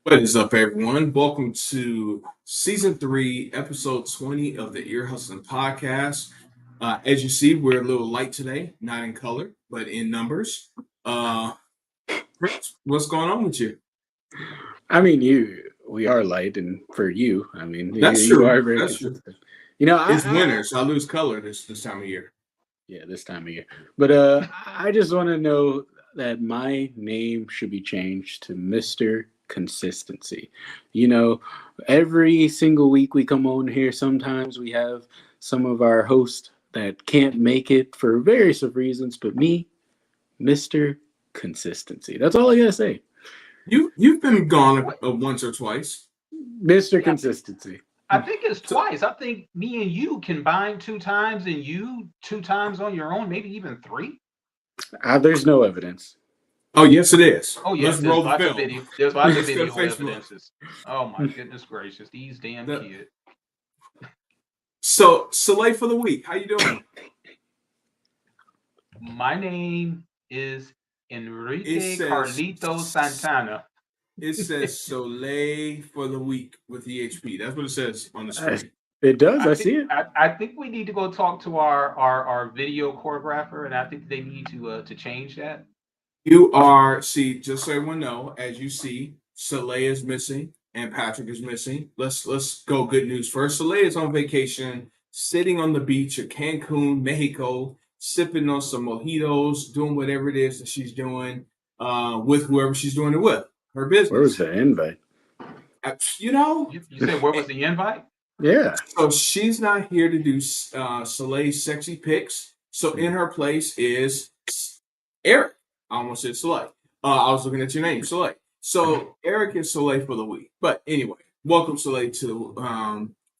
What is up, everyone? Welcome to season 3, episode 20 of the Ear Hustling Podcast. As you see, we're a little light today, not in color, but in numbers. Uh, Prince, what's going on with you? We are light, and for you, That's you true. are very That's true. consistent. You know, It's winter, so I lose color this time of year. yeah, this time of year. But I just want to know that my name should be changed to Mister Consistency. You know, every single week we come on here. Sometimes we have some of our hosts that can't make it for various of reasons, but me, Mister Consistency. That's all I gotta say. You've been gone What? once or twice. Mister Yeah, Consistency. I think it's So, twice. I think me and you combined 2 times, and you 2 times on your own, maybe even three. There's no evidence. oh yes, it is. Oh Let's yes, there's roll the lots of film. video. There's lots of Let's go to video Facebook. evidences. Oh my goodness gracious, these damn The, kids. so, Soleil for the week. How you doing? My name is It Enrique says Carlito Santana. It says Soleil for the week with EHP. That's what it says on the Uh, screen. it does. I I think see it. I think we need to go talk to our video choreographer, and I think they need to change that. You are, see, just so everyone know, as you see, Soleil is missing and Patrick is missing. Let's go good news first. Soleil is on vacation, sitting on the beach of Cancun, Mexico, sipping on some mojitos, doing whatever it is that she's doing with whoever she's doing it with, her Where was business. the invite? You know, You said where was and the invite? Yeah. so she's not here to do Soleil's sexy pics. So in her place is Eric. I almost said Soleil. I was looking at your name, Soleil. So Eric is Soleil for the week. But anyway, welcome Soleil to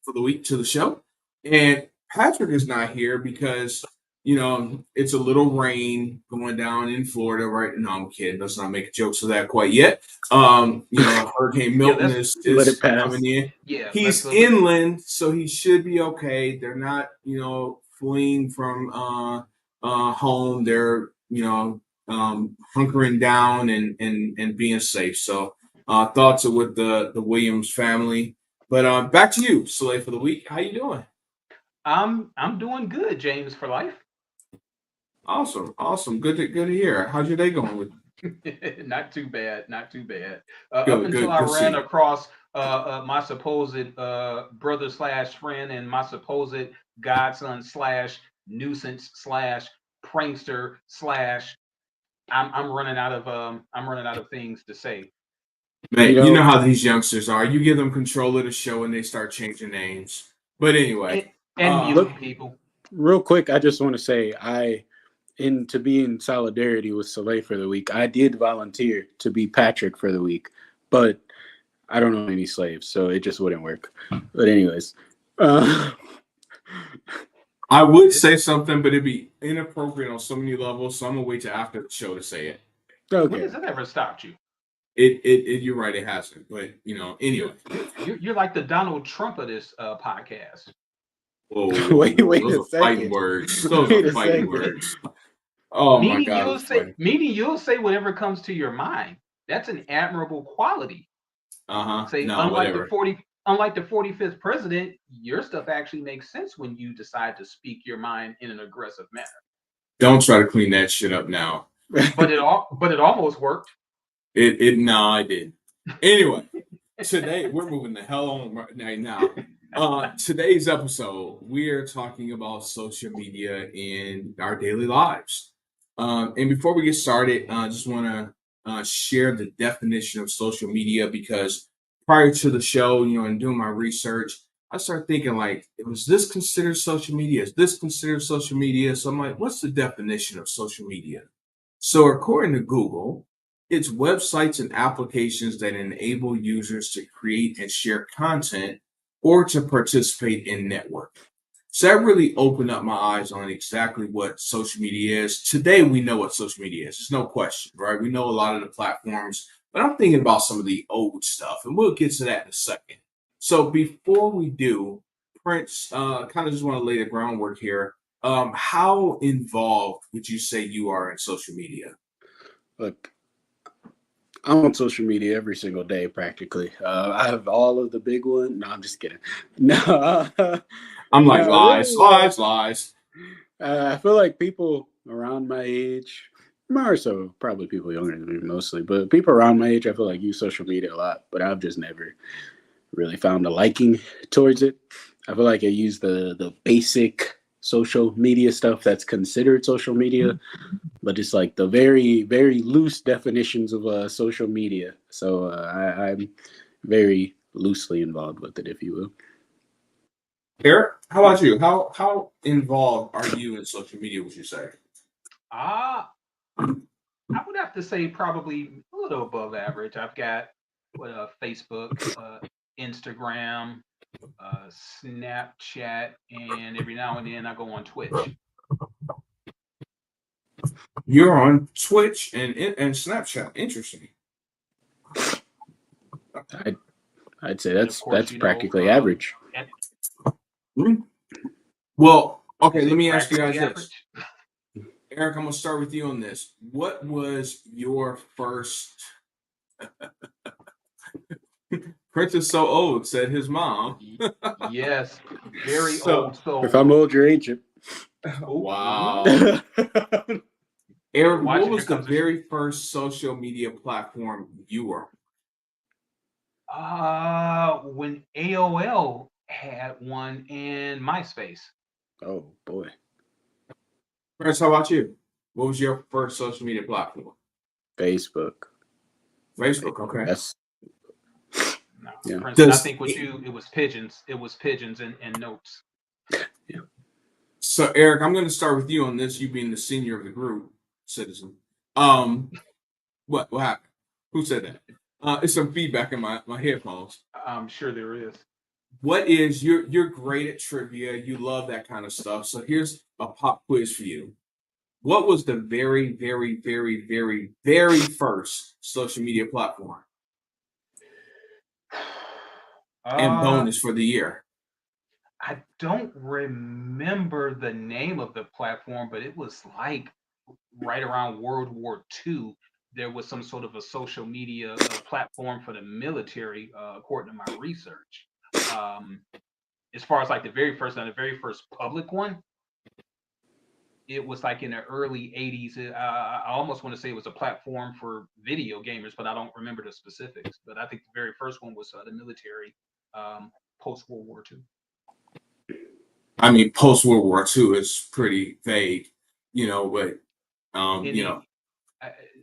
for the week to the show. And Patrick is not here because it's a little rain going down in Florida right now. I'm kidding. Let's not make jokes of that quite yet. Hurricane Yeah, Milton let's Let it is pass. coming in. yeah let's He's let inland, so he should be okay. They're not, fleeing from home. They're, hunkering down and being safe. So thoughts are with the Williams family. But back to you, Soleil, for the week. How you doing? I'm doing good, James, for life. Awesome, awesome. Good to hear. How's your day going? With Not too bad, not too bad. Up good, until good, I good. To ran see. across my supposed brother slash friend and my supposed godson slash nuisance slash prankster slash I'm running out of things to say. You Man, you know know, how these youngsters are. You give them control of the show and they start changing names. But anyway, And uh, look, muting people. real quick, I just want to say to be in solidarity with Soleil for the week, I did volunteer to be Patrick for the week, but I don't own any slaves, so it just wouldn't work. But anyways, uh, I would say something, but it'd be inappropriate on so many levels. So I'm gonna wait till after the show to say it. When okay. has that ever stopped you? You're right, it hasn't. But anyway. You're like the Donald Trump of this podcast. Whoa, Wait those a are fighting second. words. Those are Wait a fighting second. words. Oh my Meaning God, you'll that's say funny. meaning you'll say whatever comes to your mind. That's an admirable quality. Say No, whatever. unlike the 45th president, your stuff actually makes sense when you decide to speak your mind in an aggressive manner. Don't try to clean that shit up now. But it almost worked. No, I did. Anyway, today we're moving the hell on right now. Today's episode, we are talking about social media in our daily lives. And before we get started, I just want to share the definition of social media because prior to the show, and doing my research, I started thinking like, was this considered social media? Is this considered social media? So I'm like, what's the definition of social media? So according to Google, it's websites and applications that enable users to create and share content or to participate in network. So that really opened up my eyes on exactly what social media is. Today, we know what social media is. There's no question, right? We know a lot of the platforms, but I'm thinking about some of the old stuff, and we'll get to that in a second. So before we do, Prince, kind of just want to lay the groundwork here. How involved would you say you are in social media? Look, I'm on social media every single day, practically. I have all of the big one. No, I'm just kidding. No, I'm like, no, lies, really. lies, lies. I feel like people around my age, more so probably people younger than me mostly, but people around my age, I feel like use social media a lot. But I've just never really found a liking towards it. I feel like I use the basic social media stuff that's considered social media, but it's like the very loose definitions of social media. So I'm very loosely involved with it, if you will. Eric, how about you? How involved are you in social media? Would you say? Ah, I would have to say probably a little above average. I've got Facebook, Instagram, Snapchat, and every now and then I go on Twitch. You're on Twitch and Snapchat. Interesting. I'd say And of course, that's practically average. and Well, okay. is Let it me ask you guys practically this. average? Eric, I'm gonna start with you on this. What was your first? Prince is so old, said his mom. Yes, very So, old soul. If I'm old, you're ancient. wow. Better Eric, watch what it. Here was the comes the very first social media platform you were? when AOL had one and MySpace. Oh boy, Prince, how about you? What was your first social media platform? Facebook. Facebook. Okay. That's No, yeah. Princeton, I think with you, it was pigeons. It was pigeons and notes. Yeah. So, Eric, I'm going to start with you on this. You being the senior of the group, citizen. What happened? Who said that? It's some feedback in my headphones. I'm sure there is. What is you're great at trivia? You love that kind of stuff. So here's a pop quiz for you. What was the very first social media platform? And Uh, bonus for the year. I don't remember the name of the platform, but it was like right around World War II. There was some sort of a social media platform for the military, according to my research. Um, as far as like the very first public one, it was like in the early 80s. I almost want to say it was a platform for video gamers, but I don't remember the specifics. But I think the very first one was the military, post World War II. I mean, post World War II is pretty vague, but In the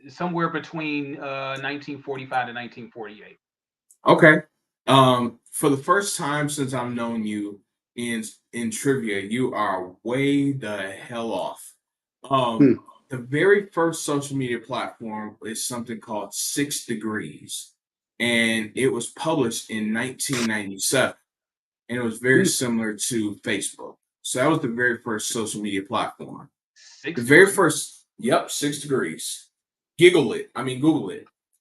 somewhere between 1945 to 1948. okay. For the first time since I've known you in trivia, you are way the hell off. Hmm. The very first social media platform is something called 6 Degrees, and it was published in 1997, and it was very Hmm. similar to Facebook. So that was the very first social media platform. The Six very degrees. first, yep, 6 Degrees. Google it.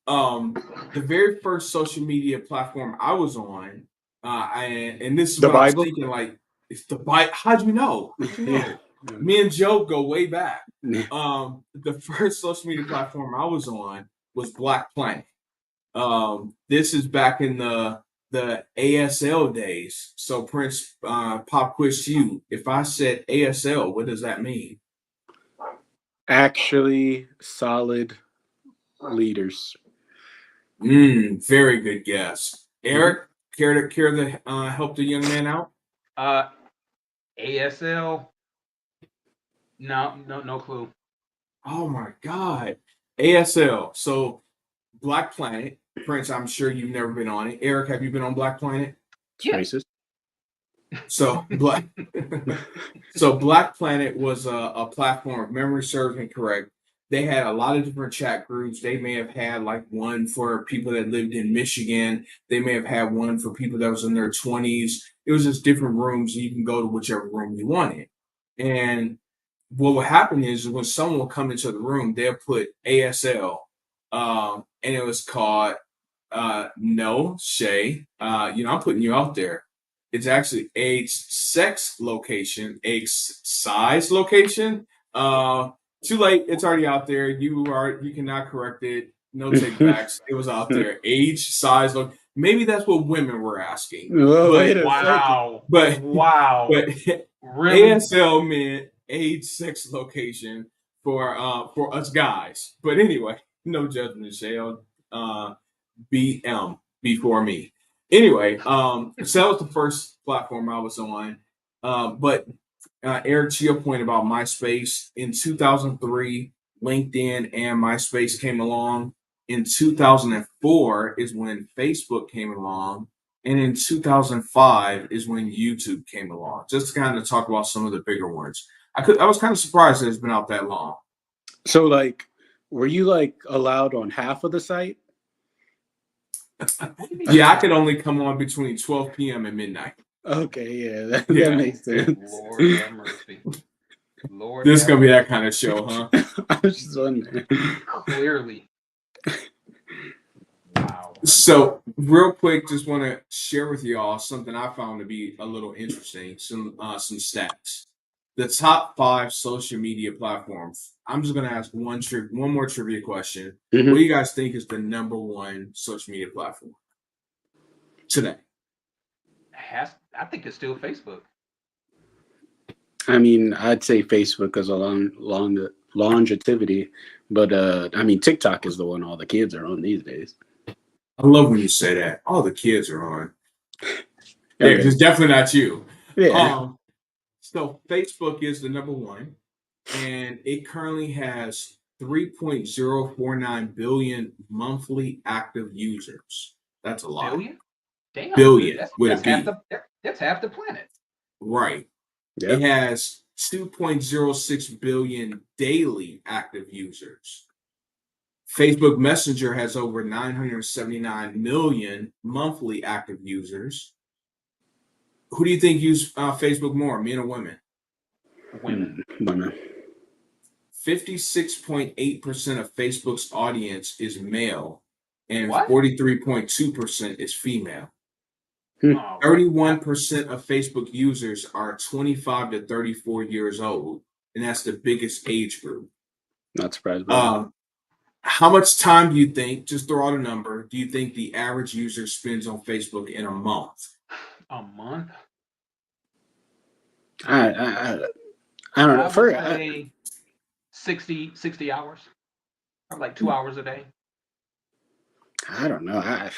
The very first social media platform I was on, and this is The what I was Bible. thinking, like, it's the Bible. How'd you know? How'd you Yeah. know? Me and Joe go way back. Yeah. The first social media platform I was on was Black Planet. This is back in the ASL days. So Prince, pop quiz to you. If I said ASL, what does that mean? Actually, solid leaders. Very good guess. Eric, care to help the young man out? ASL. No clue. Oh my God. ASL. So Black Planet. Prince, I'm sure you've never been on it. Eric, have you been on Black Planet? It's Yeah. racist. So Black Planet was a platform, if memory serves me correct. They had a lot of different chat groups. They may have had like one for people that lived in Michigan. They may have had one for people that was in their 20s. It was just different rooms, and you can go to whichever room you wanted. And what would happen is when someone would come into the room, they'll put ASL, and it was called no, Shay. I'm putting you out there. It's actually a sex location, a size location. Too late. It's already out there. You cannot correct it. No take backs. It was out there. Age, size, look. Maybe that's what women were asking. Well, But wait a second. Wow. but Wow. but Really? ASL meant age, sex, location for us guys. But anyway, no judgment, Shale. BM before me. Anyway, so that was the first platform I was on. But Eric, to your point about MySpace, in 2003, LinkedIn and MySpace came along. In 2004 is when Facebook came along. And in 2005 is when YouTube came along. Just to kind of talk about some of the bigger ones. I was kind of surprised that it's been out that long. So, like, were you like allowed on half of the site? Yeah, I could only come on between 12 p.m. and midnight. Okay, yeah, Yeah. that makes sense. Lord have mercy. Lord, This is have gonna be mercy. that kind of show, huh? I was just wondering. Clearly. Wow. So, real quick, just want to share with y'all something I found to be a little interesting. Some stats. The top 5 social media platforms. I'm just gonna ask one more trivia question. Mhm. What do you guys think is the number 1 social media platform today? I think it's still Facebook. I mean, I'd say Facebook because of longevity, but I mean, TikTok is the one all the kids are on these days. I love when you say that. All the kids are on. Yeah, Okay. it's definitely not you. Yeah. So Facebook is the number 1, and it currently has 3.049 billion monthly active users. That's a lot. Billion? Damn. Billion with a that's half B. that's half the planet. Right. Yeah. It has 2.06 billion daily active users. Facebook Messenger has over 979 million monthly active users. Who do you think use Facebook more, men or women? Women. Women. 56.8% of Facebook's audience is male, and What? 43.2% is female. Oh, 31% of Facebook users are 25 to 34 years old, and that's the biggest age group. Not surprised by that. How much time do you think, just throw out a number, do you think the average user spends on Facebook in a month? a month? I don't know. I would say 60 hours. Probably like 2 hours a day. I don't know.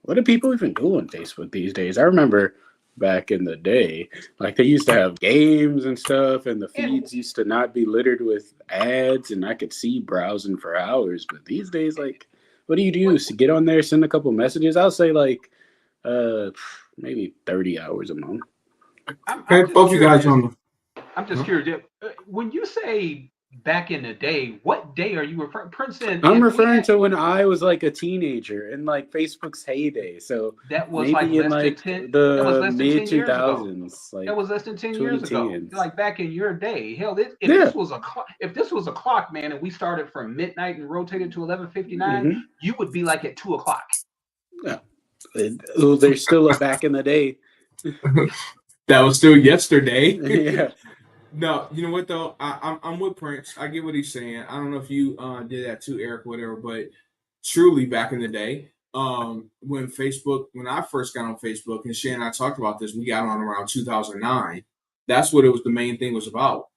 What do people even do on Facebook these days? I remember back in the day, like they used to have games and stuff, and the feeds used to not be littered with ads, and I could see browsing for hours. But these days, like, what do you do? Get on there, send a couple messages. I'll say like maybe 30 hours a month. Okay, both you guys on. I'm just curious. When you say back in the day, what day are you referring? Princeton. I'm referring to when I was like a teenager in like Facebook's heyday. So that was maybe like in less like than 10. the That was less than 10 mid years ago. 2000s. Like that was less than 10 years ago. 2010s. Like back in your day. Hell, if Yeah. this was a clock, man, and we started from midnight and rotated to 11:59, you would be like at 2:00. Yeah. There's still a back in the day. That was still yesterday. Yeah. No, you know what though? I'm with Prince. I get what he's saying. I don't know if you did that too, Eric, whatever, but truly back in the day, when I first got on Facebook, and Shay and I talked about this, we got on around 2009. That's what it was. The main thing was about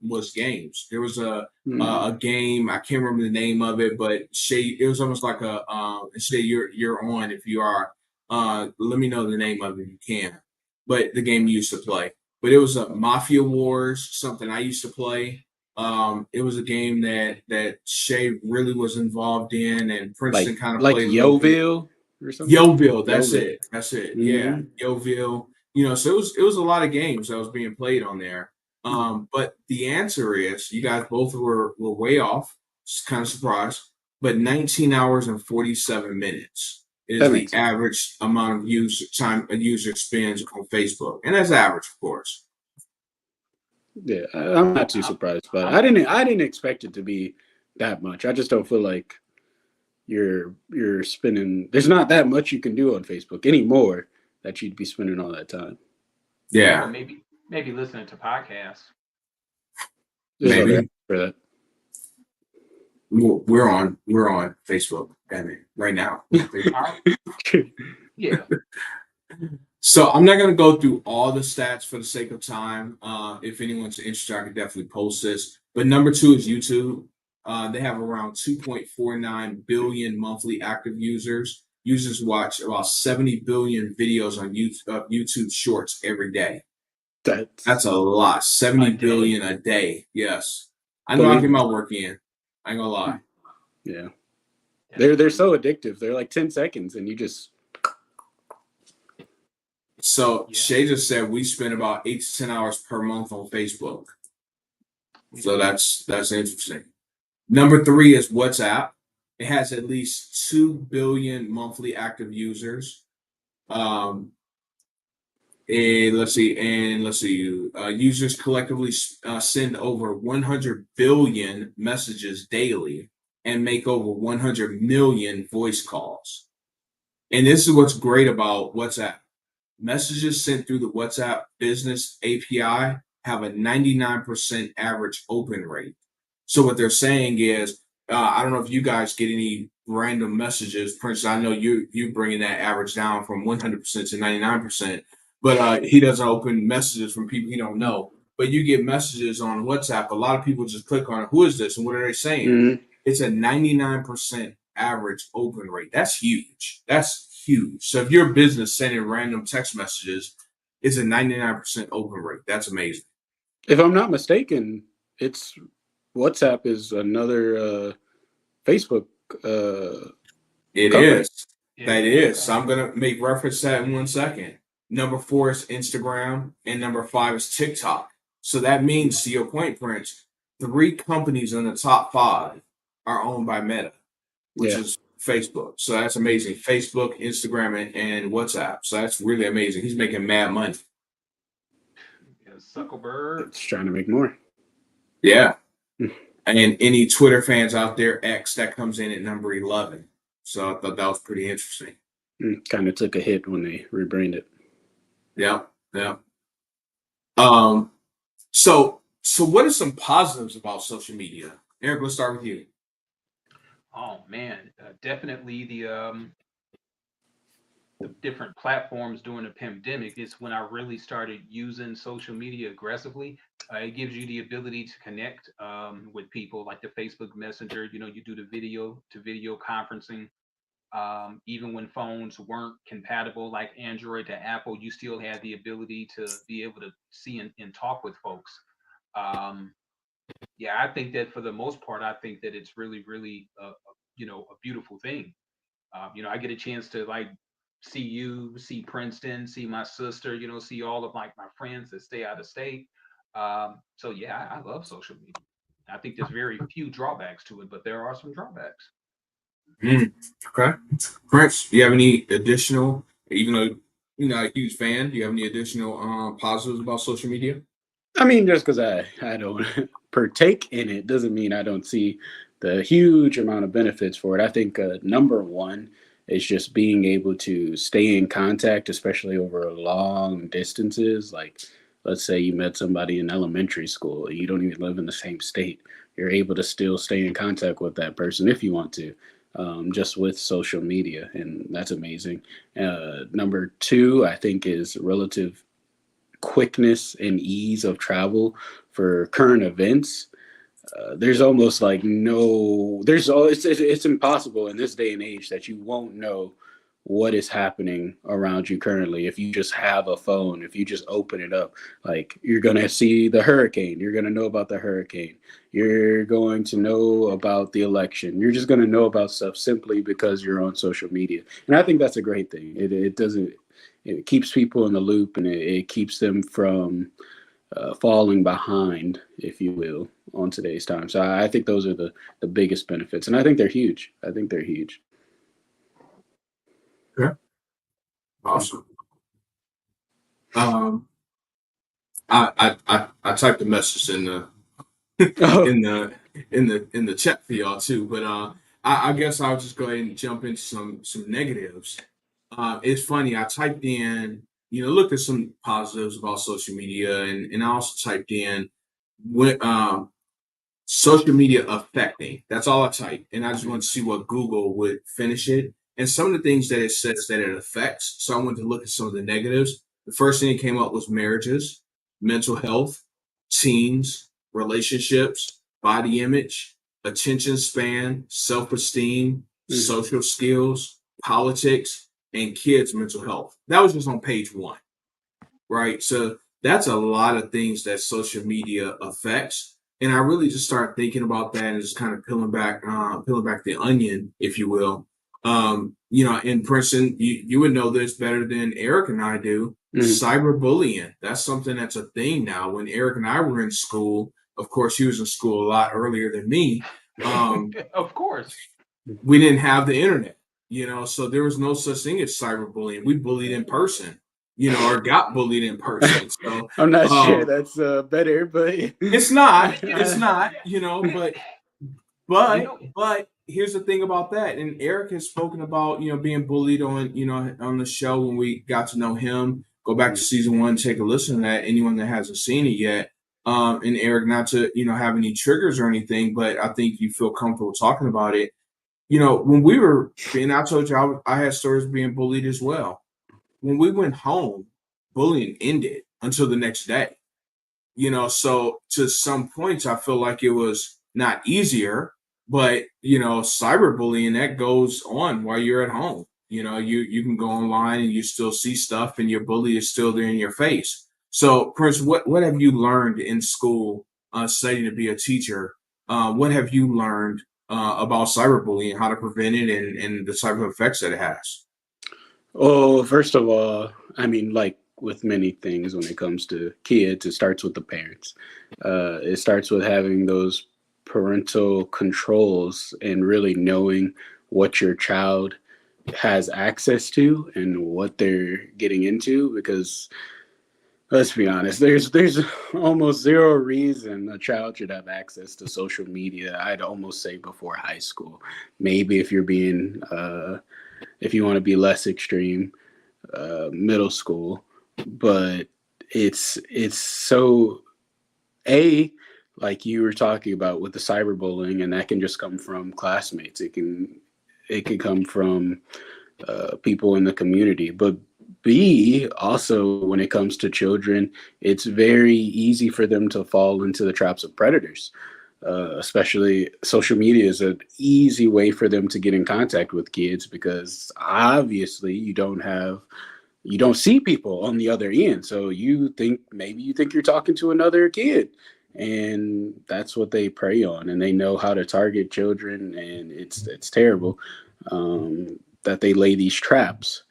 was games. There was a game. I can't remember the name of it, but Shay, it was almost like a Shay. You're on if you are. Let me know the name of it if you can. But the game you used to play. But it was a Mafia Wars, something I used to play. It was a game that Shay really was involved in, and Princeton kind of played. Like Yoville or something. Yoville, that's it. Mm-hmm. Yeah, Yoville. So it was a lot of games that was being played on there. But the answer is, you guys both were way off. Just kind of surprised. But 19 hours and 47 minutes is the average amount of time a user spends on Facebook, and that's average, of course. Yeah, I'm not too surprised, but I didn't expect it to be that much. I just don't feel like you're spending. There's not that much you can do on Facebook anymore that you'd be spending all that time. Yeah, well, maybe listening to podcasts. Maybe for that. We're on Facebook, damn it, right now. Yeah. So I'm not going to go through all the stats for the sake of time. If anyone's interested, I can definitely post this. But number two is YouTube. They have around 2.49 billion monthly active users. Users watch about 70 billion videos on YouTube Shorts every day. That's a lot. 70 billion a day. Yes. I know I get my work in. I ain't gonna lie. Yeah. They're so addictive. They're like 10 seconds and you just. So Shay just said we spend about 8 to 10 hours per month on Facebook. So that's interesting. Number three is WhatsApp. It has at least 2 billion monthly active users. And let's see, users collectively send over 100 billion messages daily and make over 100 million voice calls. And this is what's great about WhatsApp. Messages sent through the WhatsApp Business API have a 99% average open rate. So what they're saying is, I don't know if you guys get any random messages. Prince, I know you bringing that average down from 100% to 99%, but he doesn't open messages from people he don't know. But you get messages on WhatsApp. A lot of people just click on it. Who is this? And what are they saying? Mm-hmm. It's a 99% average open rate. That's huge. That's huge. So if your business sending random text messages, it's a 99% open rate. That's amazing. If I'm not mistaken, it's WhatsApp is another Facebook. It company. is. That is. So I'm gonna make reference to that in 1 second. Number four is Instagram, and number five is TikTok. So that means, to your point, Prince, 3 companies in the top 5 are owned by Meta, which is Facebook. So that's amazing. Facebook, Instagram, and WhatsApp. So that's really amazing. He's making mad money. Zuckerberg. It's trying to make more. Yeah. And any Twitter fans out there, X, that comes in at number 11. So I thought that was pretty interesting. Kind of took a hit when they rebranded. Yeah. So what are some positives about social media? Eric, let's start with you. Oh man, definitely the different platforms during the pandemic is when I really started using social media aggressively. It gives you the ability to connect with people like the Facebook Messenger. You do the video to video conferencing. Even when phones weren't compatible, like Android to Apple, you still had the ability to be able to see and talk with folks. Yeah, I think that for the most part, I think that it's really, really, a beautiful thing. I get a chance to like see you, see Princeton, see my sister, see all of like my friends that stay out of state. So yeah, I love social media. I think there's very few drawbacks to it, but there are some drawbacks. Okay. Prince, do you have any additional, even though you're not a huge fan, do you have any additional positives about social media? I mean, just because I don't partake in it doesn't mean I don't see the huge amount of benefits for it. I think number one is just being able to stay in contact, especially over long distances. Like, let's say you met somebody in elementary school, you don't even live in the same state. You're able to still stay in contact with that person if you want to, just with social media, and that's amazing. Number two, I think, is relative quickness and ease of travel for current events. There's almost like no, it's impossible in this day and age that you won't know what is happening around you currently. If you just have a phone, if you just open it up, like you're going to see the hurricane, you're going to know about the hurricane, you're going to know about the election, you're just going to know about stuff simply because you're on social media. And I think that's a great thing. It keeps people in the loop, and it keeps them from falling behind, if you will, on today's time. So I think those are the biggest benefits, and I think they're huge. Okay. Awesome. I typed a message in the in the chat for y'all too, but I guess I'll just go ahead and jump into some negatives. It's funny. I typed in, looked at some positives about social media, and I also typed in when social media affecting. That's all I typed. And I just wanted to see what Google would finish it. And some of the things that it says that it affects. So I wanted to look at some of the negatives. The first thing that came up was marriages, mental health, teens, relationships, body image, attention span, self esteem, social skills, politics, and kids' mental health. That was just on page one, right? So that's a lot of things that social media affects. And I really just started thinking about that and just kind of peeling back the onion, if you will. In Princeton, you would know this better than Eric and I do. Cyberbullying. That's something that's a thing now. When Eric and I were in school, of course, he was in school a lot earlier than me. Of course. We didn't have the internet, so there was no such thing as cyberbullying. We bullied in person, or got bullied in person. So I'm not sure that's better, but it's not, but here's the thing about that. And Eric has spoken about, being bullied on the show when we got to know him. Go back to season 1, take a listen to that. Anyone that hasn't seen it yet. And Eric, not to, have any triggers or anything, but I think you feel comfortable talking about it. When we were being, I told you I had stories being bullied as well. When we went home, bullying ended until the next day. So to some points, I feel like it was not easier, but cyberbullying that goes on while you're at home. You can go online and you still see stuff, and your bully is still there in your face. So, Prince, what have you learned in school, studying to be a teacher? What have you learned about cyberbullying, how to prevent it, and the type of effects that it has? Oh, first of all, I mean, like with many things when it comes to kids, it starts with the parents. It starts with having those parental controls and really knowing what your child has access to and what they're getting into, because let's be honest, there's almost zero reason a child should have access to social media. I'd almost say before high school. Maybe if you're being if you want to be less extreme, middle school. But it's so like you were talking about with the cyberbullying, and that can just come from classmates. It can come from people in the community. But B, also when it comes to children, it's very easy for them to fall into the traps of predators. Especially social media is an easy way for them to get in contact with kids, because obviously you don't see people on the other end. So you think you're talking to another kid, and that's what they prey on. And they know how to target children, and it's terrible that they lay these traps,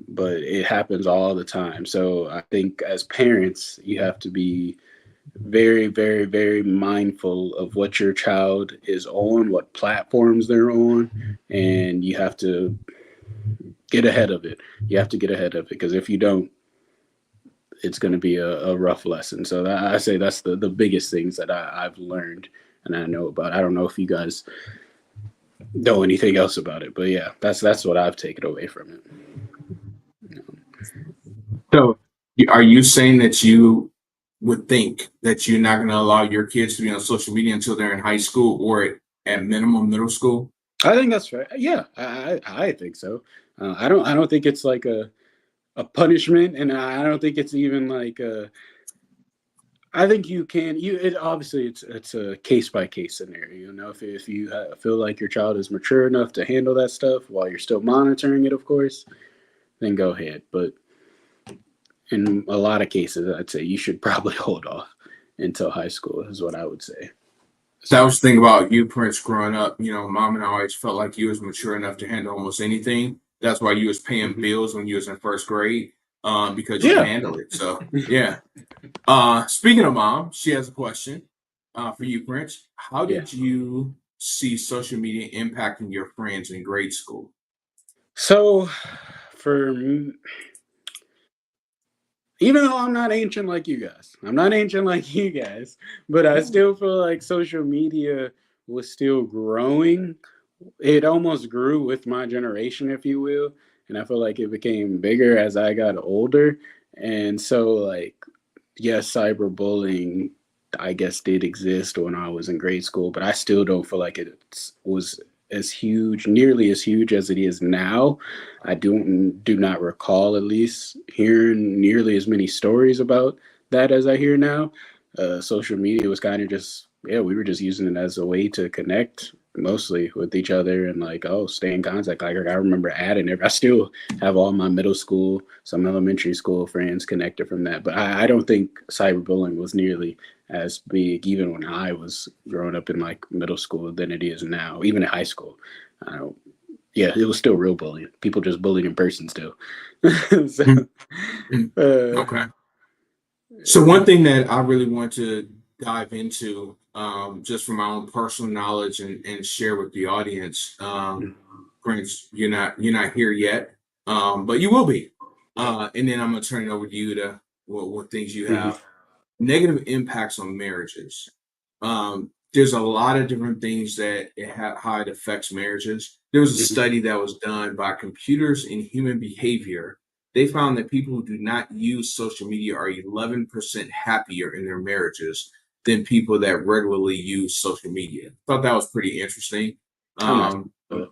but it happens all the time. So I think as parents, you have to be very, very, very mindful of what your child is on, what platforms they're on, and you have to get ahead of it. You have to get ahead of it, because if you don't, it's going to be a rough lesson. So I say that's the biggest things that I've learned and I know about. I don't know if you guys know anything else about it, but yeah, that's what I've taken away from it. So, are you saying that you would think that you're not going to allow your kids to be on social media until they're in high school or at minimum middle school? I think that's right. Yeah, I think so. I don't think it's like a punishment, and I don't think it's even like I think obviously it's a case by case scenario. If you feel like your child is mature enough to handle that stuff while you're still monitoring it, of course, then go ahead. But in a lot of cases, I'd say you should probably hold off until high school, is what I would say. So I was thinking about you, Prince, growing up. Mom and I always felt like you was mature enough to handle almost anything. That's why you was paying bills when you was in first grade, because you could handle it. So yeah. Speaking of mom, she has a question for you, Prince. How did you see social media impacting your friends in grade school? So, for me, even though I'm not ancient like you guys, but I still feel like social media was still growing. It almost grew with my generation, if you will. And I feel like it became bigger as I got older. And so, like, yes, cyberbullying I guess did exist when I was in grade school, but I still don't feel like it was as huge, nearly as huge as it is now. I do not recall at least hearing nearly as many stories about that as I hear now. Social media was kind of just, yeah, we were just using it as a way to connect mostly with each other and like, oh, stay in contact. Like I remember adding it. I still have all my middle school, some elementary school friends connected from that. But I don't think cyberbullying was nearly as big even when I was growing up in like middle school than it is now, even in high school. I don't, yeah, it was still real bullying. People just bullied in person still. So, Mm. uh, Okay. So one thing that I really want to dive into, just from my own personal knowledge and share with the audience, Prince, you're not here yet, but you will be. And then I'm gonna turn it over to you to what things you mhm, have. Negative impacts on marriages. There's a lot of different things that how it affects marriages. There was a mhm. study that was done by computers in human behavior. They found that people who do not use social media are 11% happier in their marriages than people that regularly use social media. Thought that was pretty interesting. I'm not. Um, Uh,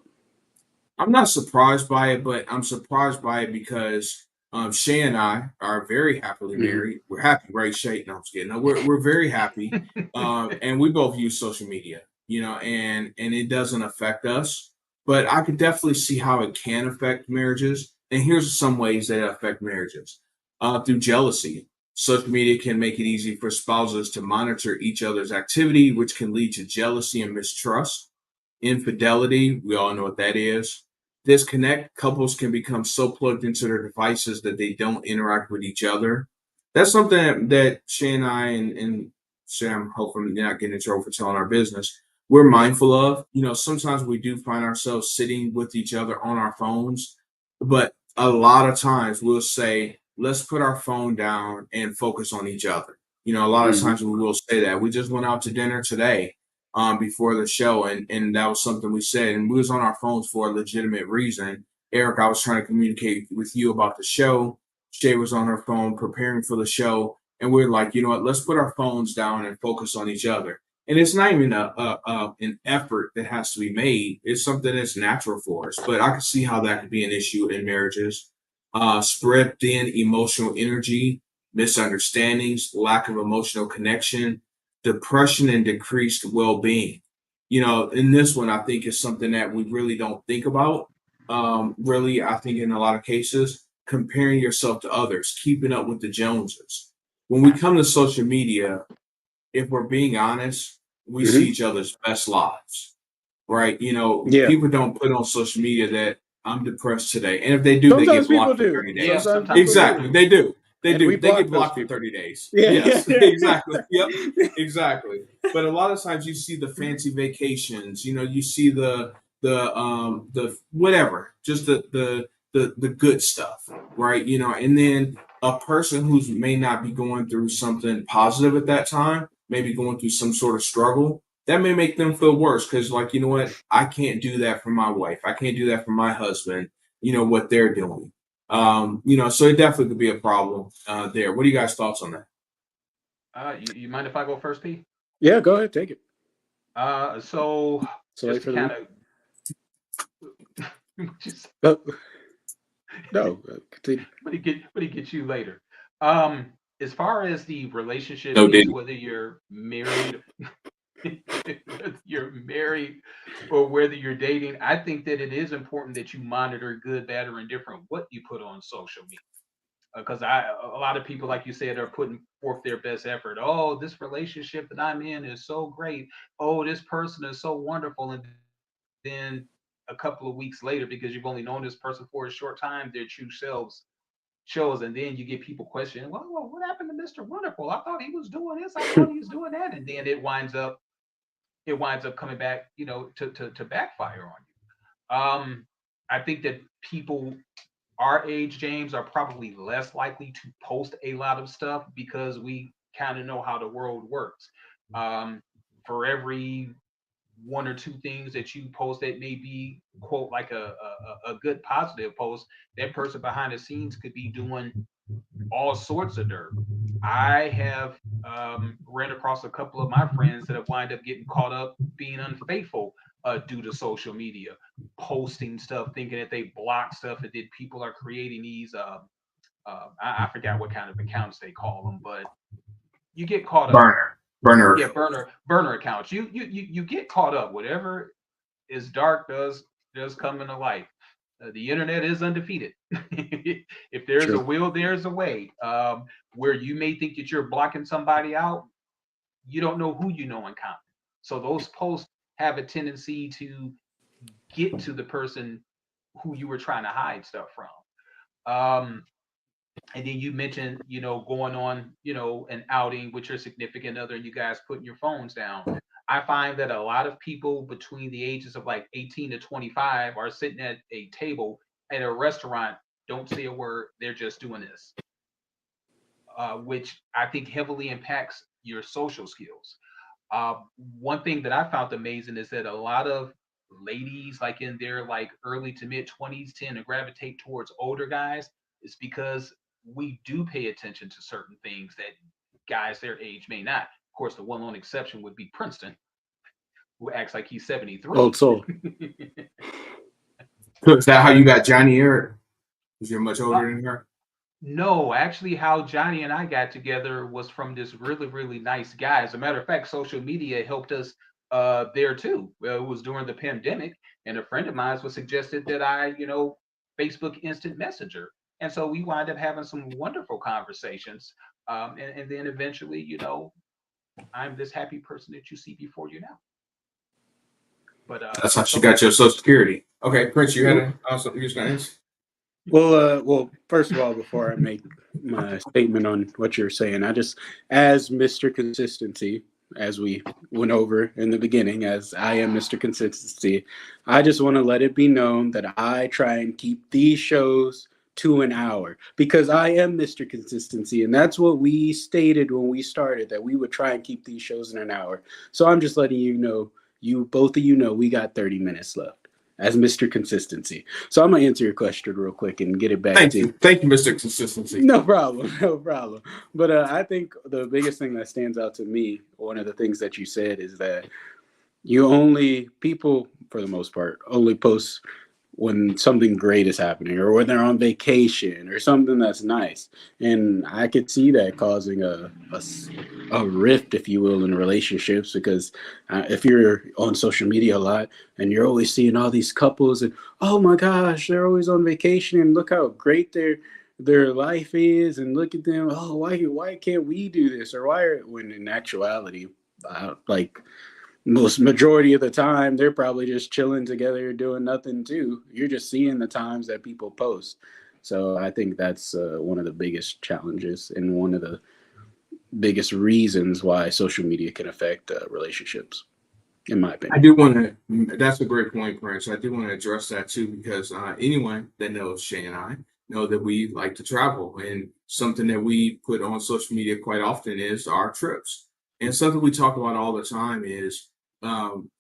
I'm not surprised by it, but I'm surprised by it because Shay and I are very happily mhm, married. We're happy, right, Shay? No, I'm just kidding. No, we're very happy, and we both use social media, and it doesn't affect us. But I could definitely see how it can affect marriages. And here's some ways that it affect marriages through jealousy. Social media can make it easy for spouses to monitor each other's activity, which can lead to jealousy and mistrust. Infidelity, we all know what that is. Disconnect, couples can become so plugged into their devices that they don't interact with each other. That's something that Shay and I and Sam, hopefully not getting in trouble for telling our business, we're mindful of. Sometimes we do find ourselves sitting with each other on our phones, but a lot of times we'll say, let's put our phone down and focus on each other. A lot of mhm. times we will say that. We just went out to dinner today before the show, and that was something we said, and we was on our phones for a legitimate reason. Eric, I was trying to communicate with you about the show. Shay was on her phone preparing for the show, and we are like, you know what? Let's put our phones down and focus on each other. And it's not even an effort that has to be made. It's something that's natural for us. But I can see how that could be an issue in marriages. Spread thin emotional energy, misunderstandings, lack of emotional connection, depression and decreased well-being. In this one, I think is something that we really don't think about. Really, I think in a lot of cases, comparing yourself to others, keeping up with the Joneses. When we come to social media, if we're being honest, we see Mhm. each other's best lives, right? Yeah. People don't put on social media that I'm depressed today, and if they do, they Sometimes get people blocked for do. 30 Yeah, days. Sometimes sometimes people they do. Exactly, do. they do. They And we do. They block get those blocked for people. 30 days. Yeah, yeah, Yes, exactly. Yep, exactly. But a lot of times you see the fancy vacations. You see the whatever, just the good stuff, right? And then a person who's may not be going through something positive at that time, maybe going through some sort of struggle, that may make them feel worse because, like, you know what? I can't do that for my wife. I can't do that for my husband. What they're doing. So it definitely could be a problem there. What are you guys' thoughts on that? You mind if I go first, P? yeah. Go ahead, take it. So So just late to for the kind week. of just Oh, no, continue. but he gets you later. Um, as far as the relationship No, is, didn't. whether you're married, whether you're married or whether you're dating, I think that it is important that you monitor good, bad, or indifferent what you put on social media. Because a lot of people, like you said, are putting forth their best effort. Oh, this relationship that I'm in is so great. Oh, this person is so wonderful. And then a couple of weeks later, because you've only known this person for a short time, their true selves shows, and then you get people questioning, well, what happened to Mr. Wonderful? I thought he was doing this. I thought he was doing that, and then it winds up coming back, to backfire on you. I think that people our age, James, are probably less likely to post a lot of stuff because we kind of know how the world works. Um, for every one or two things that you post that may be quote like a good positive post, that person behind the scenes could be doing all sorts of dirt. I have ran across a couple of my friends that have wind up getting caught up being unfaithful due to social media, posting stuff, thinking that they block stuff, and then people are creating these. I forgot what kind of accounts they call them, but you get caught up. Burner. Yeah, burner accounts. You get caught up. Whatever is dark does come into light. The internet is undefeated. If there's a True. will, there's a way. Where you may think that you're blocking somebody out, you don't know who you know in common. So those posts have a tendency to get to the person who you were trying to hide stuff from. And then you mentioned, going on, an outing with your significant other, and you guys putting your phones down. I find that a lot of people between the ages of like 18 to 25 are sitting at a table at a restaurant, don't say a word, they're just doing this, which I think heavily impacts your social skills. One thing that I found amazing is that a lot of ladies, like in their like early to mid 20s, tend to gravitate towards older guys. It's because we do pay attention to certain things that guys their age may not. Of course, the one lone exception would be Princeton, who acts like he's Old 73. soul. So is that how you And got Johnny Eric? Because you're much uh, older than her? no, actually, how Johnny and I got together was from this really, really nice guy. As a matter of fact, social media helped us there too. Well, it was during the pandemic, and a friend of mine was suggested that I, Facebook Instant Messenger. And so we wind up having some wonderful conversations. And then eventually, I'm this happy person that you see before you now. But That's how she so got your Social Security. Okay, Prince, you had Well, something you was going to answer? first of all, before I make my statement on what you're saying, I just, as Mr. Consistency, as we went over in the beginning, as I am Mr. Consistency, I just want to let it be known that I try and keep these shows to an hour because I am Mr. Consistency, and that's what we stated when we started, that we would try and keep these shows in an hour. So I'm just letting you know, you both of you know, we got 30 minutes left as Mr. Consistency. So I'm gonna answer your question real quick and get it back to. Thank you, Mr. Consistency. No problem, no problem. But I think the biggest thing that stands out to me, one of the things that you said, is that people, for the most part, only post when something great is happening or when they're on vacation or something that's nice. And I could see that causing a rift, if you will, in relationships because if you're on social media a lot and you're always seeing all these couples and, oh my gosh, they're always on vacation and look how great their life is and look at them. Oh, why can't we do this? Or when in actuality, like most majority of the time they're probably just chilling together doing nothing too. You're just seeing the times that people post. So I think that's one of the biggest challenges and one of the biggest reasons why social media can affect relationships, in my I opinion. do want to, that's a great point, Prince. I do want to address that too, because anyone that knows Shay and I know that we like to travel. And something that we put on social media quite often is our trips. And something we talk about all the time is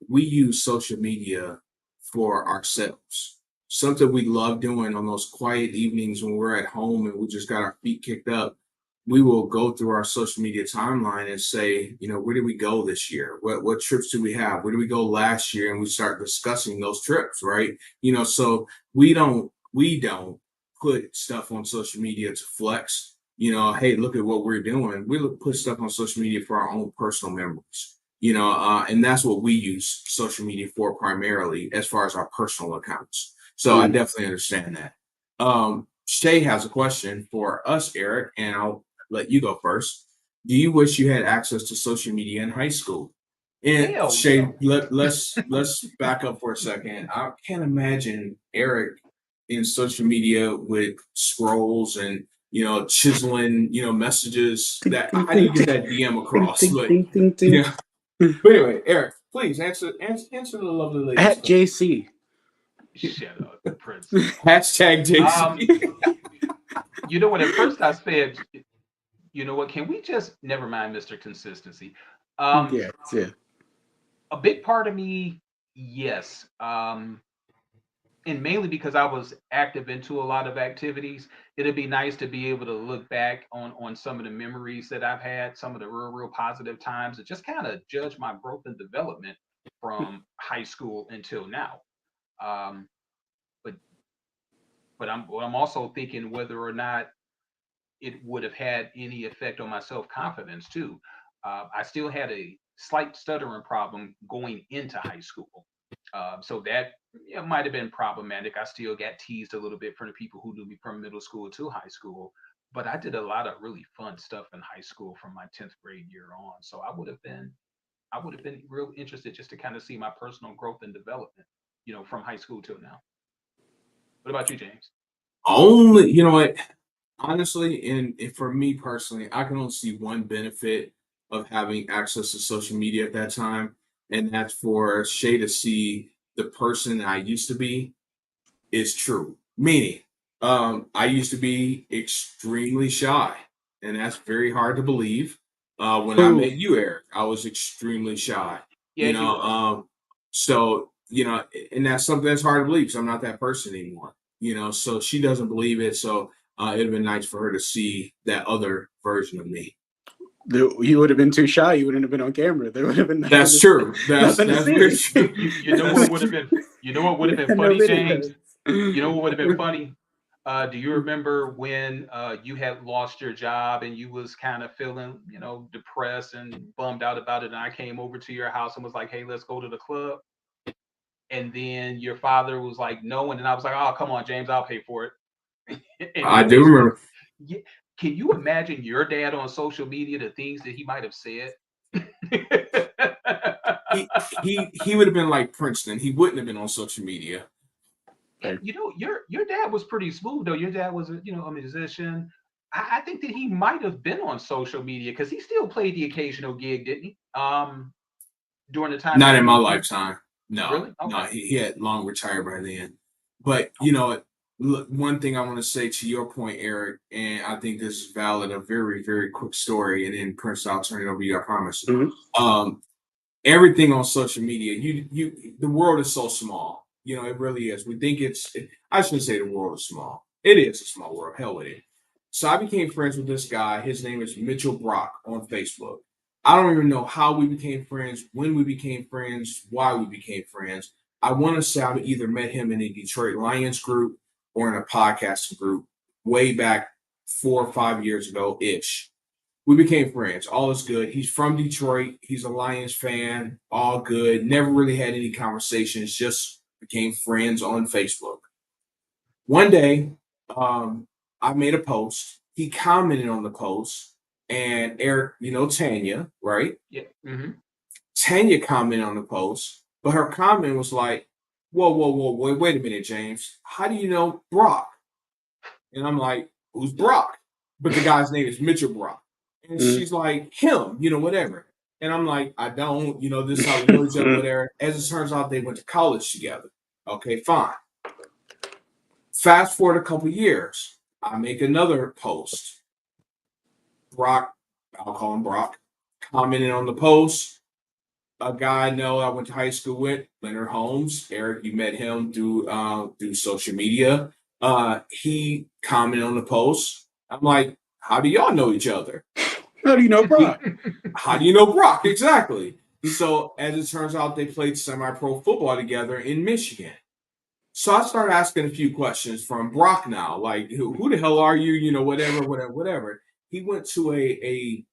we use social media for ourselves. Something we love doing on those quiet evenings when we're at home and we just got our feet kicked up, we will go through our social media timeline and say, where did we go this year? What trips did we have? Where did we go last year? And we start discussing those trips, right? So we don't put stuff on social media to flex. Hey, look at what we're doing. Put stuff on social media for our own personal memories. And that's what we use social media for primarily, as far as our personal accounts. So I definitely understand that. Shay has a question for us, Eric, and I'll let you go first. Do you wish you had access to social media in high school? And hell Shay, no. let's back up for a second. I can't imagine Eric in social media with scrolls and chiseling messages. Ting, That ting, how do you ting, get ting, that DM ting, across? ting, But ting, ting, ting. yeah. But anyway, Eric, please answer the lovely lady's At question. JC. Shut up, Prince. Hashtag Um, JC. you know what? At first I said, you know what? Can we just never mind, Mister Consistency? Um, Yeah, yeah. a big part of me, yes. and mainly because I was active into a lot of activities, it'd be nice to be able to look back on some of the memories that I've had, some of the real positive times, and just kind of judge my growth and development from high school until now. Um, but I'm also thinking whether or not it would have had any effect on my self confidence too. I still had a slight stuttering problem going into high school, so that might have been problematic. I still got teased a little bit from the people who knew me from middle school to high school, but I did a lot of really fun stuff in high school from my 10th grade year on. So I would have been real interested just to kind of see my personal growth and development, from high school till now. What about you, James? Only, you know what? Honestly, and for me personally, I can only see one benefit of having access to social media at that time, and that's for Shay to see the person I used to be is true. Meaning, I used to be extremely shy, and that's very hard to believe. When I met Boom. you, Eric, I was extremely shy. Yeah, You he know, was. so and that's something that's hard to believe. because I'm not that person anymore. So she doesn't believe it. So it'd been nice for her to see that other version of me. You would have been too shy. You wouldn't have been on camera. There would have been nothing That's true. That's nothing to that's very see. true. You know what That's would have been you know what would You have been had no funny, James? videos. You know what would have been funny? Do you remember when you had lost your job and you was kind of feeling, depressed and bummed out about it, and I came over to your house and was like, "Hey, let's go to the club." And then your father was like, "No," and then I was like, "Oh, come on, James, I'll pay for it." And he I do basically, remember. yeah, can you imagine your dad on social media, the things that he might have said? He would have been like Princeton. He wouldn't have been on social media. And your dad was pretty smooth though. Your dad was a musician. I think that he might have been on social media because he still played the occasional gig, didn't he? During the time that Not he in my was doing. lifetime. No, Really? no, Okay. he had long retired by then. But Okay. look, one thing I want to say to your point, Eric, and I think this is valid. A very, very quick story, and then Prince, I'll turn it over to you. I promise. Mhm. Um, Everything on social media, the world is so small. It really is. We think I shouldn't say the world is small. It is a small world. Hell with it. So I became friends with this guy. His name is Mitchell Brock on Facebook. I don't even know how we became friends, when we became friends, why we became friends. I want to say I either met him in a Detroit Lions group or in a podcasting group way back 4 or 5 years ago ish. We became friends. All is good. He's from Detroit. He's a Lions fan. All good. Never really had any conversations. Just became friends on Facebook. One day, I made a post. He commented on the post, and Eric, Tanya, right? Yeah. Hmm. Tanya commented on the post, but her comment was like, "Whoa, whoa, whoa, wait a minute, James. How do you know Brock?" And I'm like, "Who's Brock?" But the guy's name is Mitchell Brock. And Mhm. she's like, "Him, whatever." And I'm like, "I don't, this is how we know each other, whatever." As it turns out, they went to college together. Okay, fine. Fast forward a couple years, I make another post. Brock, I'll call him Brock, commented on the post. A guy I know I went to high school with, Leonard Holmes. Eric, you met him through social media. He commented on the post. I'm like, how do y'all know each other? How do you know He, Brock? how do you know Brock? Exactly. So as it turns out, they played semi-pro football together in Michigan. So I started asking a few questions from Brock now, like who the hell are you? Whatever, whatever, whatever. He went to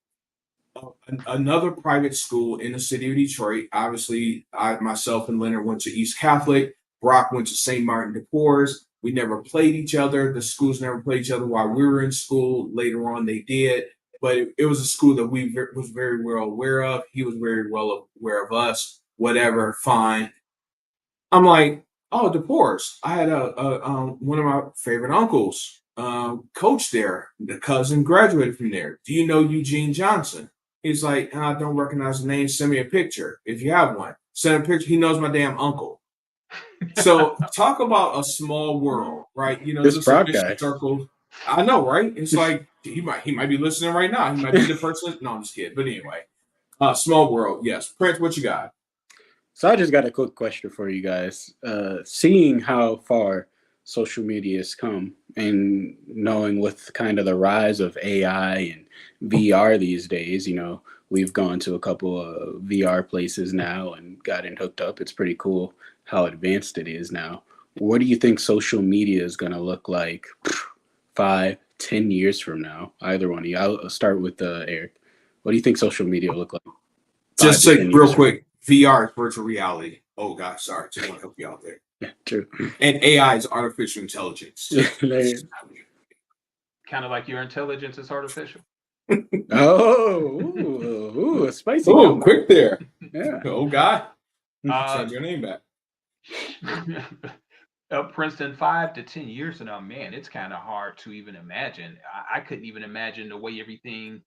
another private school in the city of Detroit. Obviously, I myself and Leonard went to East Catholic. Brock went to St. Martin de Porres. We never played each other. The schools never played each other while we were in school. Later on, they did, but it was a school that we was very well aware of. He was very well aware of us. Whatever, fine. I'm like, oh, DePorres. I had one of my favorite uncles coached there. The cousin graduated from there. Do you know Eugene Johnson? He's like, I don't recognize the name. Send me a picture if you have one. Send a picture. He knows my damn uncle. So talk about a small world, right? This Just a Brock vicious guy. circle. I know, right? It's like he might be listening right now. He might be the person. No, I'm just kidding. But anyway, small world. Yes, Prince, what you got? So I just got a quick question for you guys. Seeing how far social media has come and knowing with kind of the rise of AI and VR these days, we've gone to a couple of VR places now and gotten hooked up. It's pretty cool how advanced it is now. What do you think social media is going to look like 5, 10 years from now? Either one of you. I'll start with Eric. What do you think social media will look like five Just to say ten real years quick, VR is virtual reality. Oh gosh, sorry, just want to help you out there. Yeah, true. And AI is artificial intelligence. Kind of like your intelligence is artificial. A spicy. Oh, quick there. Yeah. Oh God. Send your name back. Princeton, 5 to 10 years from now, man, it's kind of hard to even imagine. I couldn't even imagine the way everything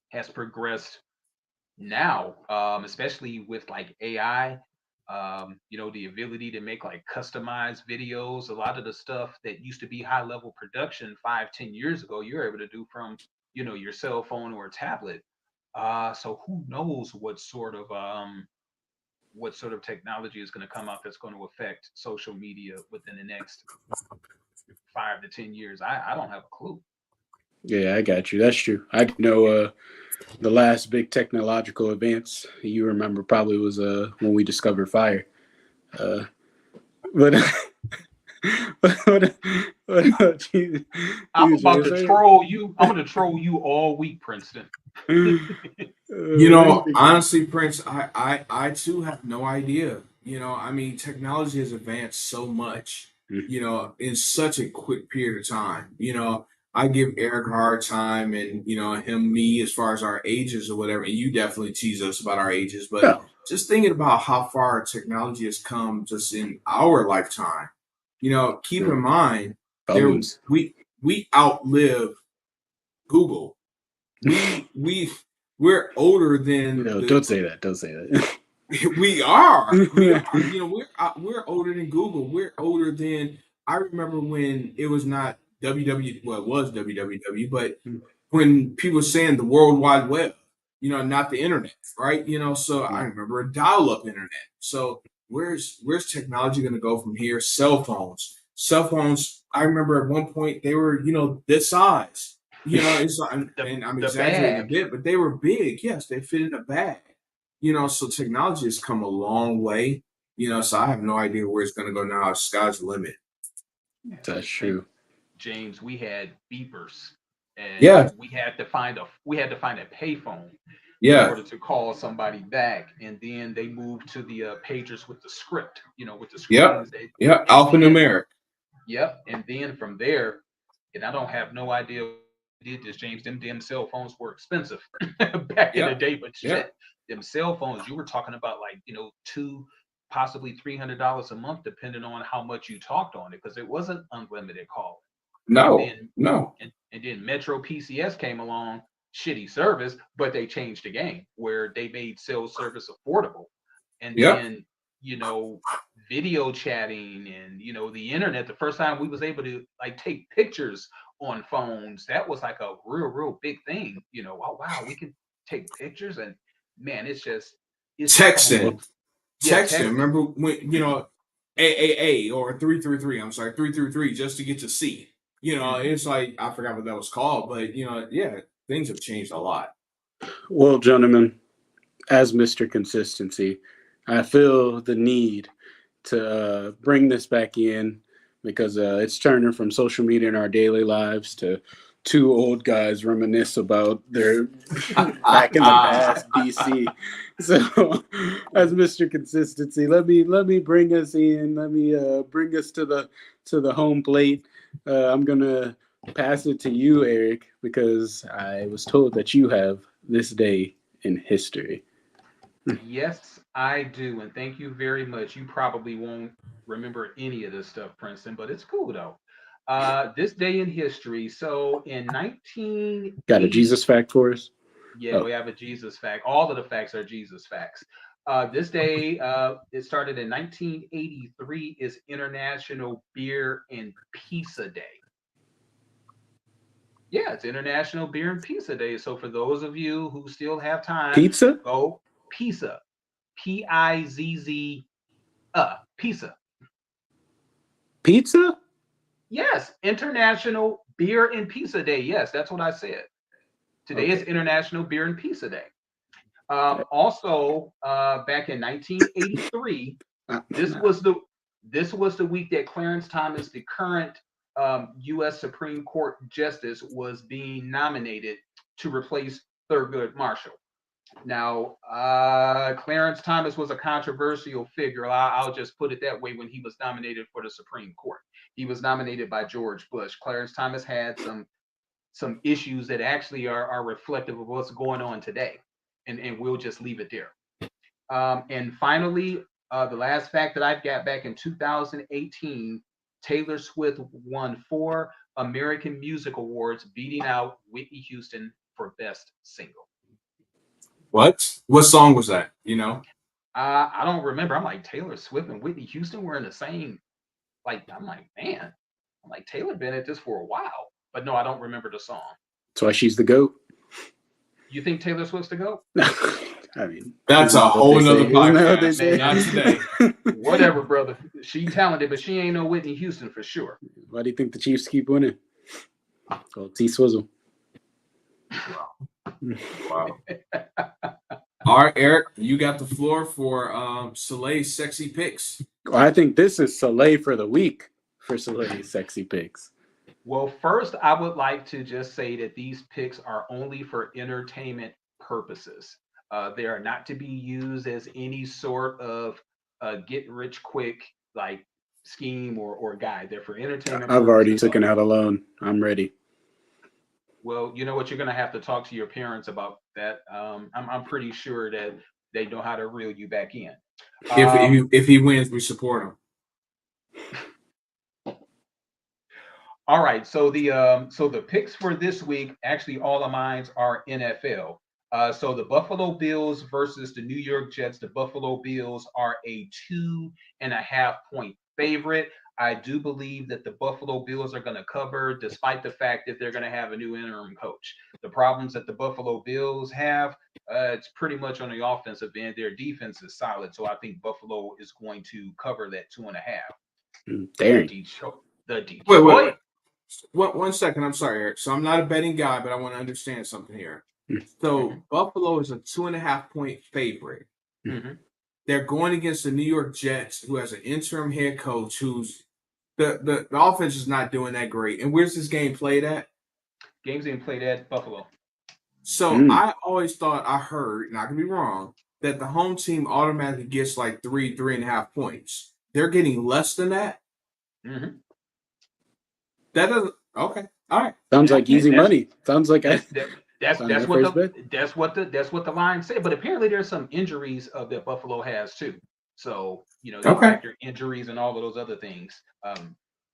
has progressed now, especially with like AI. The ability to make like customized videos. A lot of the stuff that used to be high level production 5, 10 years ago, you're able to do from your cell phone or a tablet. So who knows what sort of technology is going to come out that's going to affect social media within the next 5 to 10 years. I don't have a clue. Yeah, I got you. That's true. I know the last big technological advance you remember probably was when we discovered fire. But what I'm about to troll you. I'm going to troll you all week, Princeton. Honestly, Prince, I too have no idea. I mean, technology has advanced so much, in such a quick period of time. I give Eric a hard time and, me as far as our ages or whatever. And you definitely tease us about our ages, but Yeah. just thinking about how far technology has come just in our lifetime, keep in mind, Phones. we outlive Google. We're older than Don't say that. Don't say that. we are. We're older than Google. We're older than I remember when it was not WW. Well, it was WWW, but when people were saying the World Wide Web, not the internet, right? So I remember a dial-up internet. So where's technology going to go from here? Cell phones. Cell phones. I remember at one point they were, this size. And I'm exaggerating a bit, but they were big. Yes, they fit in a bag. So technology has come a long way. So I have no idea where it's going to go now. Sky's the limit. That's true. James, we had beepers, and yeah, we had to find a payphone in order to call somebody back, and then they moved to the pagers with the script, with the screens. Yep. Alphanumeric. Yep, and then from there, and I don't have no idea did this, James. Them damn cell phones were expensive back in the day, but shit, them cell phones, you were talking about like, two, possibly $300 a month, depending on how much you talked on it, because it wasn't unlimited calling. No. And then Metro PCS came along, shitty service, but they changed the game where they made cell service affordable. And then, video chatting and, the internet, the first time we was able to like take pictures on phones, that was like a real big thing. Oh wow, we can take pictures, and man, it's texting. Texting. Remember when AAA or 333? I'm sorry, 333 just to get to C. It's like I forgot what that was called, but things have changed a lot. Well, gentlemen, as Mr. Consistency, I feel the need to bring this back in because it's turning from social media in our daily lives to two old guys reminisce about their back in the past BC. So, as Mr. Consistency, let me bring us in. Let me bring us to the home plate. I'm gonna pass it to you, Eric, because I was told that you have this day in history. Yes, I do, and thank you very much. You probably won't remember any of this stuff, Princeton, but it's cool though. This day in history. So in 1980, got a Jesus fact for us? Yeah, we have a Jesus fact. All of the facts are Jesus facts. This day, it started in 1983, is International Beer and Pizza Day. Yeah, it's International Beer and Pizza Day. So for those of you who still have time, Pizza? go pizza. Pizz, pizza. Pizza? Yes, International Beer and Pizza Day. Yes, that's what I said. Today is Okay. International Beer and Pizza Day. Also, back in 1983, this was the week that Clarence Thomas, the current U.S. Supreme Court Justice, was being nominated to replace Thurgood Marshall. Now, Clarence Thomas was a controversial figure. I'll just put it that way. When he was nominated for the Supreme Court, he was nominated by George Bush. Clarence Thomas had some issues that actually are reflective of what's going on today, and we'll just leave it there. And finally, the last fact that I've got, back in 2018, Taylor Swift won 4 American Music Awards, beating out Whitney Houston for Best Single. What song was that? You know? I don't remember. I'm like, Taylor Swift and Whitney Houston were in the same. I'm like, man. I'm like, Taylor been at this for a while, but no, I don't remember the song. That's why she's the GOAT. You think Taylor Swift's the GOAT? I mean, that's a whole nother podcast. Not today. Whatever, brother. She talented, but she ain't no Whitney Houston for sure. Why do you think the Chiefs keep winning? Well, T-Swizzle. Wow. All right, Eric, you got the floor for Soleil's sexy picks. Well, I think this is Soleil for the week for Soleil's sexy picks. Well, first, I would like to just say that these picks are only for entertainment purposes. They are not to be used as any sort of get-rich-quick scheme or guide. They're for entertainment I've already purposes. taken out a loan. I'm ready. Well, you know what? You're going to have to talk to your parents about that. I'm pretty sure that they know how to reel you back in. If he wins, we support him. All right. So the picks for this week, actually, all of mine are NFL. So the Buffalo Bills versus the New York Jets. The Buffalo Bills are a 2.5 point favorite. I do believe that the Buffalo Bills are going to cover, despite the fact that they're going to have a new interim coach. The problems that the Buffalo Bills have, it's pretty much on the offensive end. Their defense is solid, so I think Buffalo is going to cover that 2.5. Dang. The Detroit. Wait. One second. I'm sorry, Eric. So I'm not a betting guy, but I want to understand something here. So Buffalo is a 2.5 point favorite. Mm-hmm. They're going against the New York Jets, who has an interim head coach who's the offense is not doing that great. And where's this game played at? Game's being played at Buffalo. So I always thought, I heard, and I could be wrong, that the home team automatically gets 3.5 points. They're getting less than that? Mm-hmm. That doesn't. Okay. All right. Sounds like easy money. Sounds like that's what the line said. But apparently there's some injuries that Buffalo has too. So they factor injuries and all of those other things.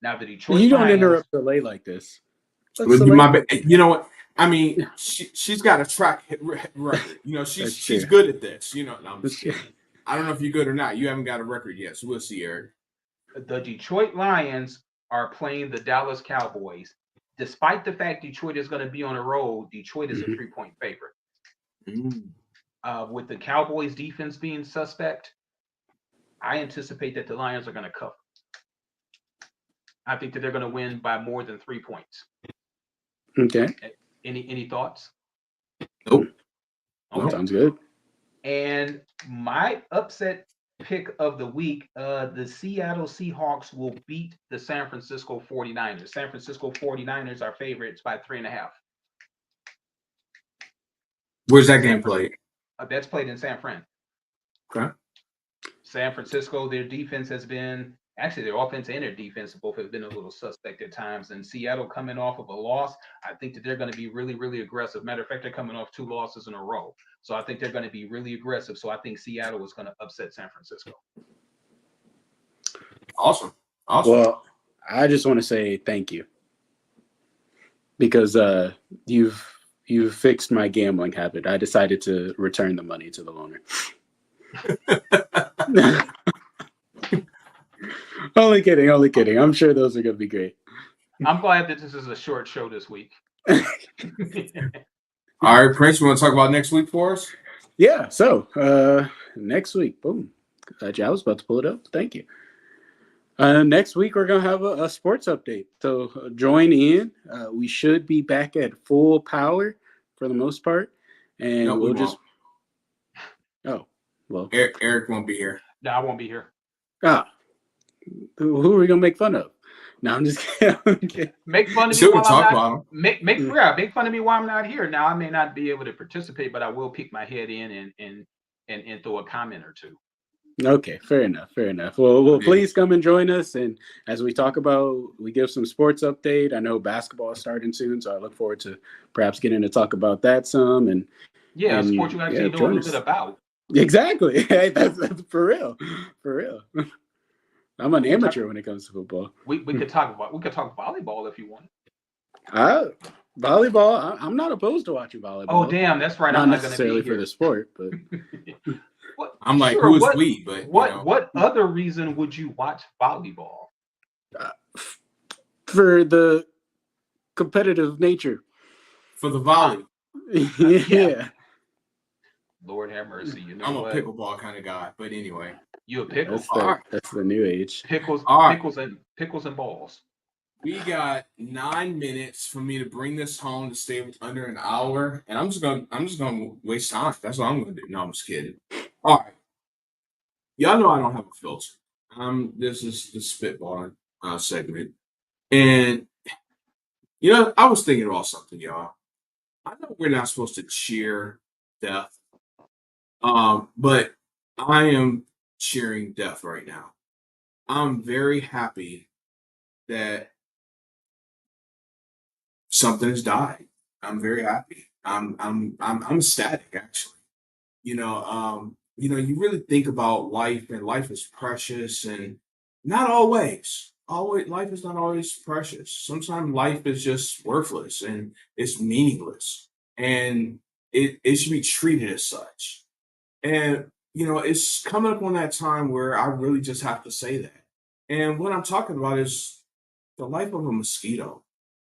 Now the Detroit. You don't interrupt Soleil like this. You know what? I mean, she's got a track record. She's good at this. No, I'm just kidding. I don't know if you're good or not. You haven't got a record yet, so we'll see, Eric. The Detroit Lions are playing the Dallas Cowboys. Despite the fact Detroit is going to be on a roll, Detroit is a 3-point favorite. With the Cowboys defense being suspect, I anticipate that the Lions are going to cover. I think that they're going to win by more than 3 points. Okay. Any thoughts? Nope. Okay. Sounds good. And my upset pick of the week, the Seattle Seahawks will beat the San Francisco 49ers. San Francisco 49ers are favorites by 3.5. Where's that game played? That's played in San Fran. Okay. San Francisco, their defense has been, actually their offense and their defense both have been a little suspect at times. And Seattle coming off of a loss, I think that they're going to be really, really aggressive. Matter of fact, they're coming off 2 losses in a row. So I think they're going to be really aggressive. So I think Seattle is going to upset San Francisco. Awesome. Well, I just want to say thank you. Because you've fixed my gambling habit. I decided to return the money to the loaner. Only kidding. I'm sure those are going to be great. I'm glad that this is a short show this week. All right, Prince, you want to talk about next week for us? Yeah. So next week, boom. I was about to pull it up. Thank you. Next week, we're going to have a sports update. So join in. We should be back at full power for the most part. And No, we we'll won't. just. Oh, well. Eric won't be here. No, I won't be here. Who are we going to make fun of? No, I'm just kidding. Make fun of me Still while can I'm talk not. about him. Make fun of me while I'm not here. Now I may not be able to participate, but I will peek my head in and throw a comment or two. Okay, fair enough. Well, please come and join us. And as we talk about, we give some sports update. I know basketball is starting soon, so I look forward to perhaps getting to talk about that some. And sport you actually know a little bit about. Exactly. Hey, that's for real. I'm an amateur when it comes to football. We could talk volleyball if you want. Volleyball. I'm not opposed to watching volleyball. Oh damn, that's right. Not I'm not necessarily for the sport, but I'm like, sure, who is we? But what other reason would you watch volleyball? For the competitive nature. For the volley. Yeah. Lord have mercy. You know I'm what? a pickleball kind of guy, but anyway. You a pickle? That's the new age. Pickles and balls. We got 9 minutes for me to bring this home to stay under an hour, and I'm just gonna waste time. That's what I'm gonna do. No, I'm just kidding. All right, y'all know I don't have a filter. This is the spitballing segment, and I was thinking about something, y'all. I know we're not supposed to cheer death, but I am cheering death right now. I'm very happy that something has died. I'm very happy. I'm ecstatic actually. You really think about life, and life is precious, and not always. Always life is not always precious. Sometimes life is just worthless and it's meaningless. And it should be treated as such. And it's coming up on that time where I really just have to say that. And what I'm talking about is the life of a mosquito.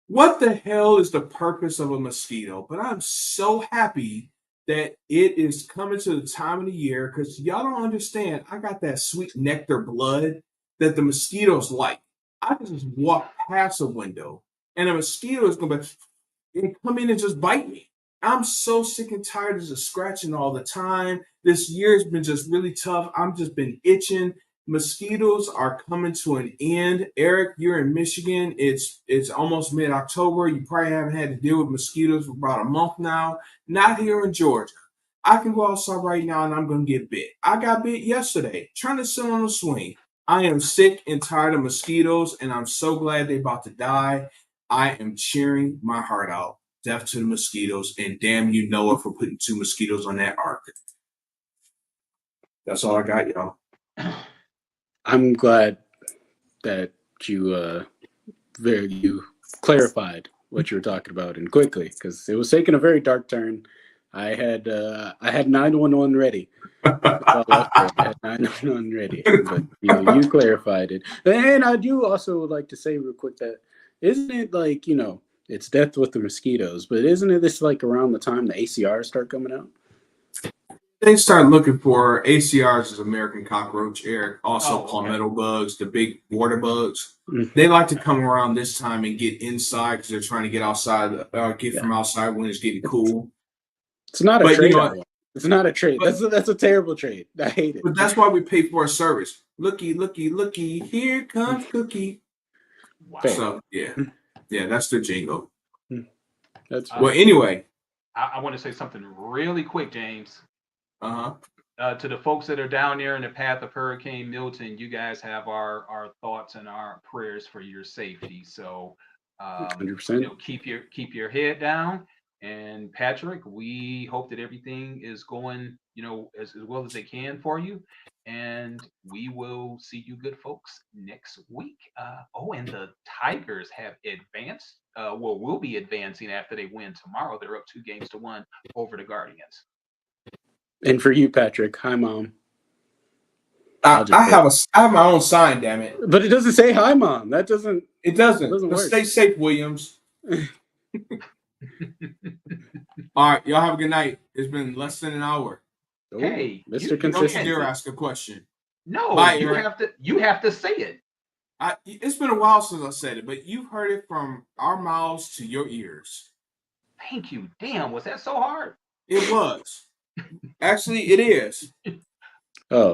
What the hell is the purpose of a mosquito? But I'm so happy that it is coming to the time of the year because y'all don't understand. I got that sweet nectar blood that the mosquitoes like. I can just walk past a window and a mosquito is going to come in and just bite me. I'm so sick and tired of just scratching all the time. This year's been just really tough. I'm just been itching. Mosquitoes are coming to an end. Eric, you're in Michigan. It's almost mid-October. You probably haven't had to deal with mosquitoes for about a month now. Not here in Georgia. I can go outside right now and I'm going to get bit. I got bit yesterday trying to sit on a swing. I am sick and tired of mosquitoes, and I'm so glad they're about to die. I am cheering my heart out. Death to the mosquitoes, and damn you, Noah, for putting 2 mosquitoes on that ark. That's all I got, y'all. I'm glad that you clarified what you were talking about and quickly, because it was taking a very dark turn. I had 911 ready. I had 911 ready, but you clarified it. And I do also like to say real quick that isn't it like it's death with the mosquitoes, but isn't it this like around the time the ACRs start coming out? They start looking for ACRs as American cockroach, Eric. Also palmetto bugs, the big water bugs. Mm-hmm. They like to come around this time and get inside because they're trying to get outside, from outside when it's getting cool. It's not a trade. It's not a trade. That's a terrible trade. I hate it. But that's why we pay for a service. Looky, here comes Cookie. Wow. So yeah, that's the jingle. That's well. Anyway, I want to say something really quick, James. To the folks that are down there in the path of Hurricane Milton, you guys have our thoughts and our prayers for your safety. So, 100%. Keep your head down. And Patrick, we hope that everything is going, as well as they can for you. And we will see you good folks next week. And the Tigers have advanced. Will be advancing after they win tomorrow. They're up 2-1 over the Guardians. And for you, Patrick, hi, Mom. I have my own sign, damn it. But it doesn't say hi, Mom. It doesn't work. Stay safe, Williams. All right, y'all have a good night. It's been less than an hour. Ooh, Hey, Mr. you Don't you Consistency. dare ask a question. No, Bye, you Aaron. have to say it. It's been a while since I said it, but you've heard it from our mouths to your ears. Thank you. Damn, was that so hard? It was. Actually, it is. Oh.